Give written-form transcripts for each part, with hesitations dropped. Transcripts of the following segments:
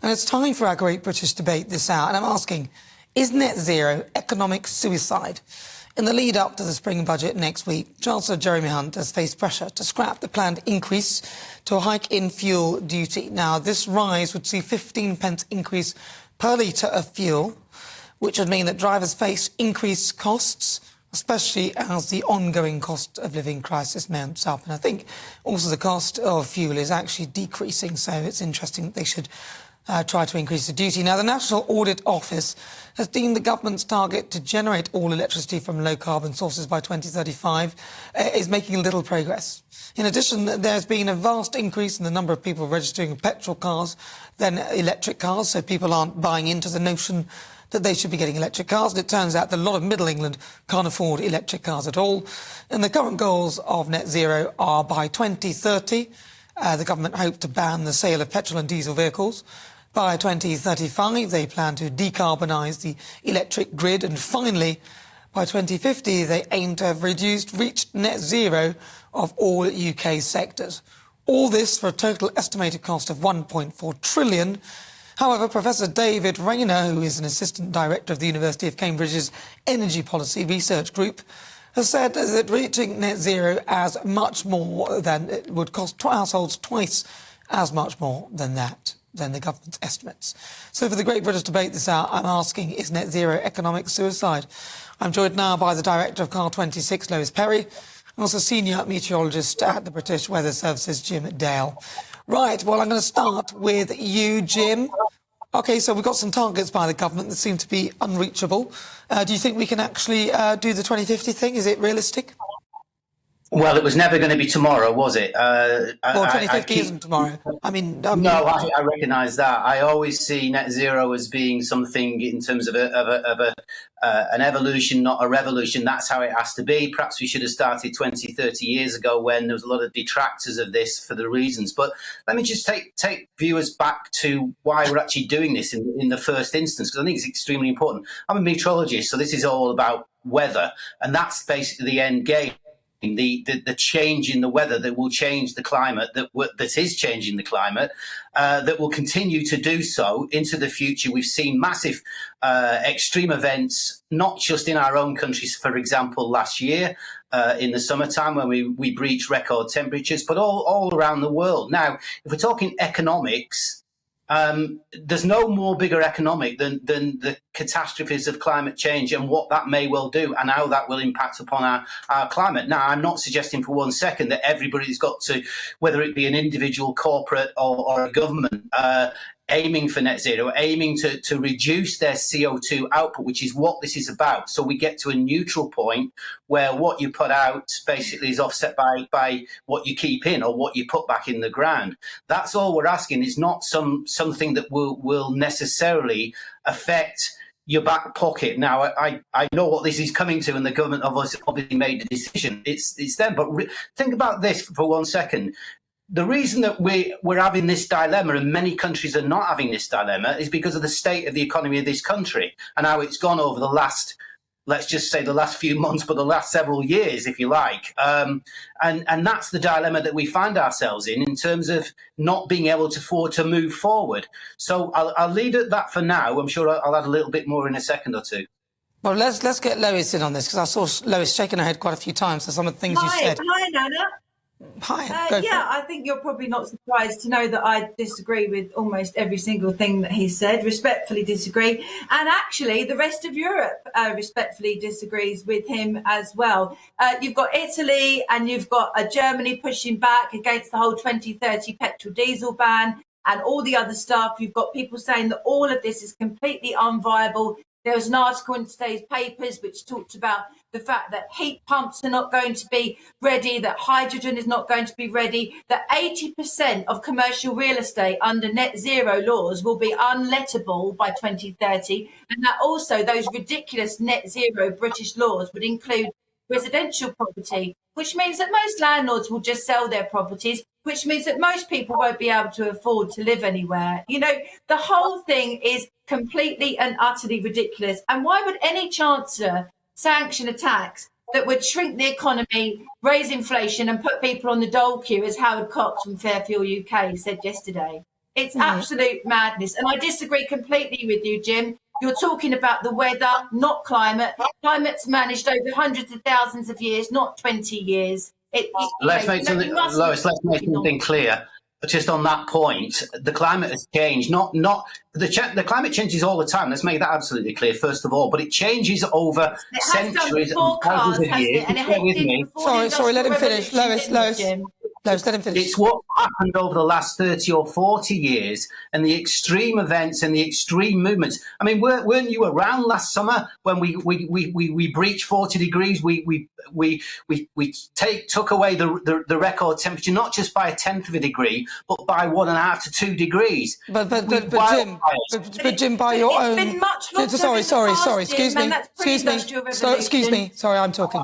And it's time for our great British debate this hour. And I'm asking, is net zero economic suicide? In the lead up to the spring budget next week, Chancellor Jeremy Hunt has faced pressure to scrap the planned increase to a hike in fuel duty. Now, this rise would see 15p increase per litre of fuel, which would mean that drivers face increased costs, especially as the ongoing cost of living crisis mounts up. And I think also the cost of fuel is actually decreasing, so it's interesting that they should try to increase the duty. Now, the National Audit Office has deemed the government's target to generate all electricity from low-carbon sources by 2035 is making little progress. In addition, there's been a vast increase in the number of people registering petrol cars than electric cars, so people aren't buying into the notion that they should be getting electric cars. And it turns out that a lot of Middle England can't afford electric cars at all. And the current goals of net zero are by 2030, the government hopes to ban the sale of petrol and diesel vehicles. By 2035, they plan to decarbonise the electric grid. And finally, by 2050, they aim to have reached net zero of all UK sectors. All this for a total estimated cost of £1.4 trillion. However, Professor David Rayner, who is an assistant director of the University of Cambridge's Energy Policy Research Group, has said that reaching net zero as much more than it would cost households twice as much more than the government's estimates. So for the Great British Debate this hour, I'm asking, is net zero economic suicide? I'm joined now by the director of Car 26, Lois Perry, and also senior meteorologist at the British Weather Service's Jim Dale. Right, well, I'm going to start with you, Jim. OK, so we've got some targets by the government that seem to be unreachable. Do you think we can actually do the 2050 thing? Is it realistic? Well, it was never going to be tomorrow, was it? Well, 2050 isn't tomorrow. I mean... No, I recognise that. I always see net zero as being something in terms of an evolution, not a revolution. That's how it has to be. Perhaps we should have started 20, 30 years ago when there was a lot of detractors of this for the reasons. But let me just take viewers back to why we're actually doing this in the first instance, because I think it's extremely important. I'm a meteorologist, so this is all about weather, and that's basically the end game. The change in the weather that will change the climate, that is changing the climate, that will continue to do so into the future. We've seen massive extreme events, not just in our own countries, for example, last year in the summertime when we breached record temperatures, but all around the world. Now, if we're talking economics, there's no more bigger economic than the catastrophes of climate change and what that may well do and how that will impact upon our climate. Now, I'm not suggesting for 1 second that everybody's got to, whether it be an individual, corporate or a government, aiming for net zero, aiming to reduce their CO2 output, which is what this is about. So we get to a neutral point where what you put out basically is offset by what you keep in or what you put back in the ground. That's all we're asking. Is not something that will necessarily affect your back pocket. Now, I know what this is coming to, and the government obviously made the decision. It's them. But think about this for 1 second. The reason that we're having this dilemma, and many countries are not having this dilemma, is because of the state of the economy of this country and how it's gone over the last, let's just say the last few months, but the last several years, if you like. And that's the dilemma that we find ourselves in terms of not being able to afford to move forward. So I'll leave it at that for now. I'm sure I'll add a little bit more in a second or two. Well, let's get Lois in on this, because I saw Lois shaking her head quite a few times for some of the things you said. Hi, Nana. Hi. I think you're probably not surprised to know that I disagree with almost every single thing that he said, respectfully disagree. And actually, the rest of Europe respectfully disagrees with him as well. You've got Italy and you've got Germany pushing back against the whole 2030 petrol diesel ban and all the other stuff. You've got people saying that all of this is completely unviable. There was an article in today's papers which talked about the fact that heat pumps are not going to be ready, that hydrogen is not going to be ready, that 80% of commercial real estate under net zero laws will be unlettable by 2030, and that also those ridiculous net zero British laws would include residential property, which means that most landlords will just sell their properties, which means that most people won't be able to afford to live anywhere. You know, the whole thing is completely and utterly ridiculous. And why would any chancellor sanction a tax that would shrink the economy, raise inflation and put people on the dole queue, as Howard Cox from Fair Fuel UK said yesterday? It's absolute madness. And I disagree completely with you, Jim. You're talking about the weather, not climate. Climate's managed over hundreds of thousands of years, not 20 years. Let's make something clear. Just on that point, the climate has changed. The climate changes all the time. Let's make that absolutely clear, first of all. But it changes over centuries and thousands of years. Sorry, let him finish. Lois, let him finish. It's what happened over the last 30 or 40 years and the extreme events and the extreme movements. I mean, weren't you around last summer when we breached 40 degrees? We took away the record temperature, not just by 1/10 of a degree, but by 1.5 to 2 degrees. But Jim, by your own. It's been much longer. Sorry. Excuse me. Sorry, I'm talking.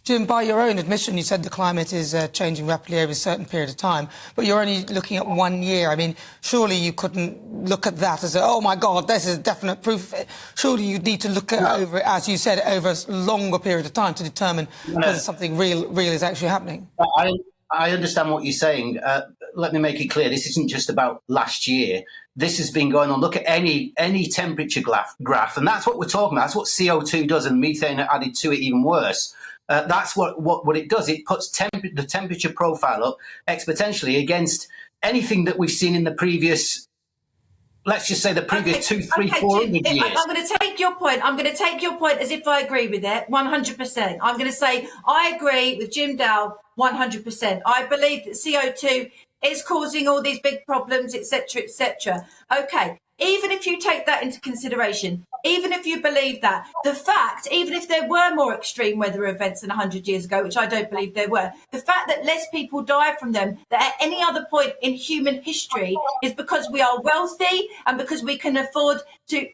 Jim, by your own admission, you said the climate is changing rapidly over a certain period of time, but you're only looking at 1 year. I mean, surely you couldn't look at that as, oh, my God, this is definite proof. Surely you'd need to look at over it, as you said, over a longer period of time to determine whether something real is actually happening. I understand what you're saying. Let me make it clear. This isn't just about last year. This has been going on. Look at any temperature graph, and that's what we're talking about. That's what CO2 does, and methane added to it even worse. That's what it does. It puts the temperature profile up exponentially against anything that we've seen in the previous, let's just say the previous 400 years. I'm going to take your point. I'm going to take your point as if I agree with it 100%. I'm going to say I agree with Jim Dow 100%. I believe that CO2 is causing all these big problems, etc., etc. Okay. Even if you take that into consideration, even if you believe that, the fact, even if there were more extreme weather events than 100 years ago, which I don't believe there were, the fact that less people die from them than at any other point in human history is because we are wealthy and because we can afford to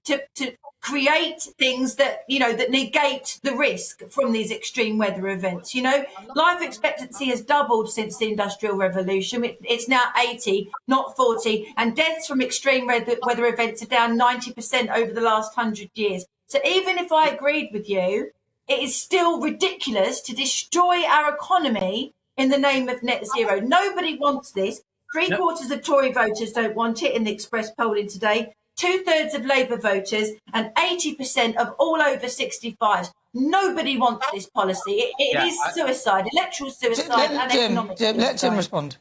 create things that, that negate the risk from these extreme weather events. Life expectancy has doubled since the Industrial Revolution. It's now 80, not 40. And deaths from extreme weather events are down 90% over the last 100 years. So even if I agreed with you, it is still ridiculous to destroy our economy in the name of net zero. Nobody wants this. Three-quarters of Tory voters don't want it in the Express polling today. 2/3 of Labour voters and 80% of all over 65s. Nobody wants this policy. It is suicide, electoral suicide and economic suicide. Let Jim respond.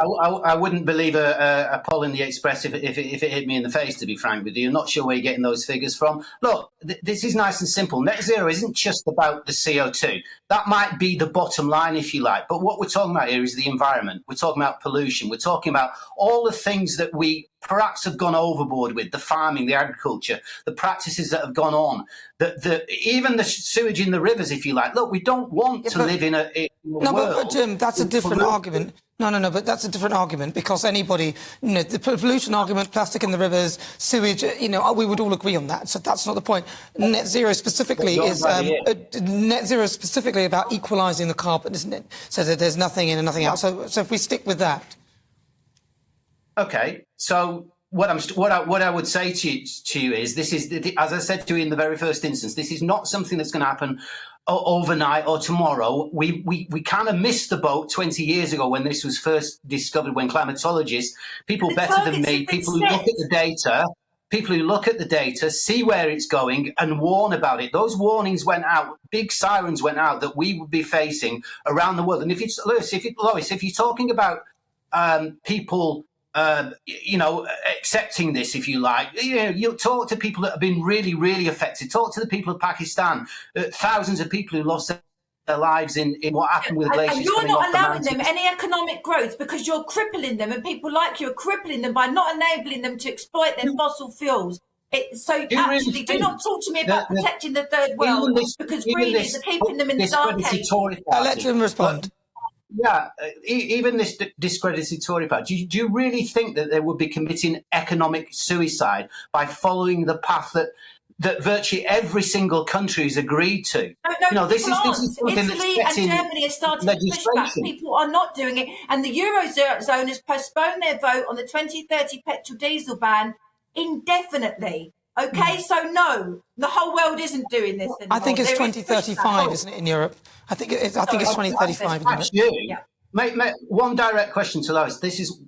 I wouldn't believe a poll in the Express if it hit me in the face, to be frank with you. I'm not sure where you're getting those figures from. Look, this is nice and simple. Net zero isn't just about the CO2. That might be the bottom line, if you like. But what we're talking about here is the environment. We're talking about pollution. We're talking about all the things that we perhaps have gone overboard with, the farming, the agriculture, the practices that have gone on, even the sewage in the rivers, if you like. Look, we don't want to live in a world. But Jim, that's a different argument. No, but that's a different argument because anybody, the pollution argument, plastic in the rivers, sewage, we would all agree on that. So that's not the point. Net zero specifically is about equalising the carbon, isn't it? So that there's nothing in and nothing out. So if we stick with that. Okay, so what I would say to you is this is, as I said to you in the very first instance, this is not something that's going to happen overnight or tomorrow. We kind of missed the boat 20 years ago when this was first discovered, when climatologists, people better than me, people who look at the data, see where it's going and warn about it. Those warnings went out, big sirens went out that we would be facing around the world. And if you're talking about people accepting this, if you like, you'll talk to people that have been really, really affected. Talk to the people of Pakistan, thousands of people who lost their lives in what happened with glaciers. And you're not allowing them any economic growth because you're crippling them, and people like you are crippling them by not enabling them to exploit their fossil fuels. Do not talk to me about protecting the third world because greenies are keeping them in the dark age. I'll let him respond. Yeah, even this discredited Tory party, do you really think that they would be committing economic suicide by following the path that virtually every single country has agreed to? No, this is something Italy that's and Germany are starting to push back. People are not doing it, and the Eurozone has postponed their vote on the 2030 petrol diesel ban indefinitely. Okay, so no, the whole world isn't doing this anymore. I think it's 2035, isn't it, in Europe? I think it's 2035 in Europe. Mate, one direct question to Lois.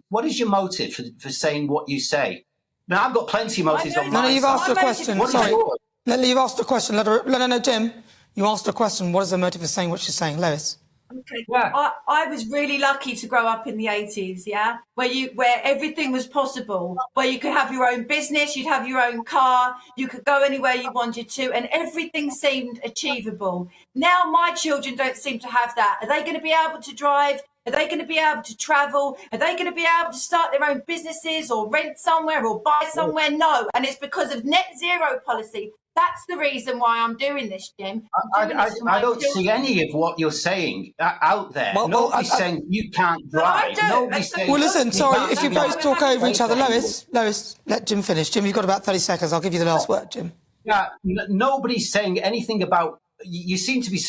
What is your motive for saying what you say? Now, I've got plenty of motives on my No, you've side. asked a question. What is Sorry. yours? You've asked a question. No, Jim. You asked a question. What is the motive of saying what she's saying, Lois? Okay. Yeah. I was really lucky to grow up in the 80s, yeah, where everything was possible, where you could have your own business, you'd have your own car, you could go anywhere you wanted to, and everything seemed achievable. Now my children don't seem to have that. Are they going to be able to drive? Are they going to be able to travel? Are they going to be able to start their own businesses or rent somewhere or buy somewhere? No. And it's because of net zero policy. That's the reason why I'm doing this, Jim. I don't see any of what you're saying out there. Nobody's saying you can't drive. Nobody's saying. Well, listen, sorry, if you both talk over each other. Lois, let Jim finish. Jim, you've got about 30 seconds. I'll give you the last word, Jim. Yeah, nobody's saying anything about. You seem to be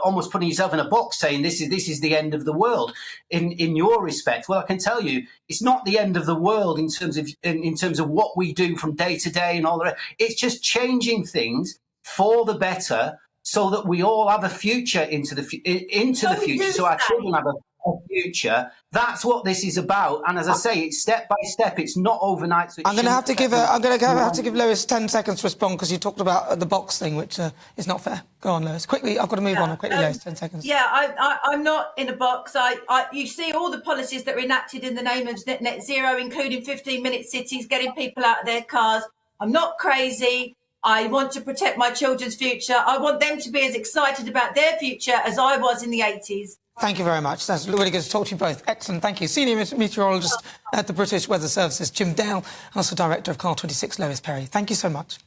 almost putting yourself in a box, saying this is the end of the world. In your respect, well, I can tell you, it's not the end of the world in terms of what we do from day to day and all the rest. It's just changing things for the better, so that we all have a future into the future, so our children have a future. That's what this is about. And as I say, it's step by step. It's not overnight. So I'm going to have to give Lois 10 seconds to respond, because you talked about the box thing, which is not fair. Go on, Lois. Quickly, I've got to move on. Quickly, Lois, 10 seconds. Yeah, I'm not in a box. You see all the policies that are enacted in the name of net zero, including 15-minute cities, getting people out of their cars. I'm not crazy. I want to protect my children's future. I want them to be as excited about their future as I was in the 80s. Thank you very much. That's really good to talk to you both. Excellent. Thank you. Senior meteorologist at the British Weather Services, Jim Dale, and also Director of Car 26, Lois Perry. Thank you so much.